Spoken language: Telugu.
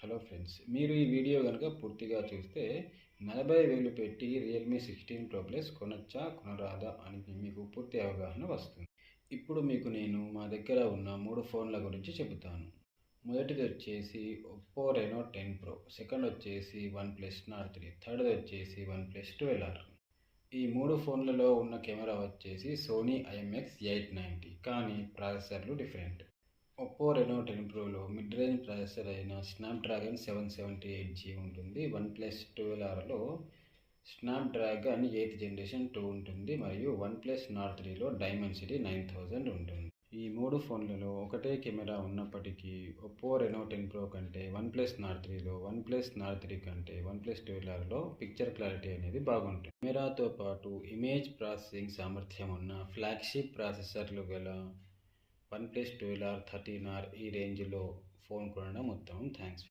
హలో ఫ్రెండ్స్, మీరు ఈ వీడియో కనుక పూర్తిగా చూస్తే 40,000 పెట్టి రియల్మీ 16 ప్రో ప్లస్ కొనొచ్చా కొనరాదా అని మీకు పూర్తి అవగాహన వస్తుంది. ఇప్పుడు మీకు నేను మా దగ్గర ఉన్న 3 ఫోన్ల గురించి చెబుతాను. మొదటిది వచ్చేసి ఒప్పో రెనో 10 ప్రో, సెకండ్ వచ్చేసి వన్ప్లస్ నార్డ్ 3, థర్డ్ వచ్చేసి వన్ప్లస్ 12R. ఈ 3 ఫోన్లలో ఉన్న కెమెరా వచ్చేసి సోనీ IMX 890, కానీ ప్రాసెసర్లు డిఫరెంట్. ఒప్పో రెనో 10 ప్రోలో మిడ్ రేంజ్ ప్రాసెసర్ అయిన స్నాప్డ్రాగన్ 778G ఉంటుంది. వన్ప్లస్ 12Rలో స్నాప్డ్రాగన్ 8th జనరేషన్ 2 ఉంటుంది మరియు వన్ప్లస్ నార్డ్ 3లో డైమెన్సిటీ 9000 ఉంటుంది. ఈ 3 ఫోన్లలో ఒకటే కెమెరా ఉన్నప్పటికీ ఒప్పో రెనో 10 ప్రో కంటే వన్ప్లస్ నార్డ్ 3లో, వన్ప్లస్ నార్డ్ 3 కంటే వన్ప్లస్ 12Rలో పిక్చర్ క్లారిటీ అనేది బాగుంటుంది. కెమెరాతో పాటు ఇమేజ్ ప్రాసెసింగ్ సామర్థ్యం ఉన్న ఫ్లాగ్షిప్ ప్రాసెసర్లు గల వన్ప్లస్ 12R, 13R ఈ రేంజ్లో ఫోన్ కొనడం ఉత్తమం. థ్యాంక్స్.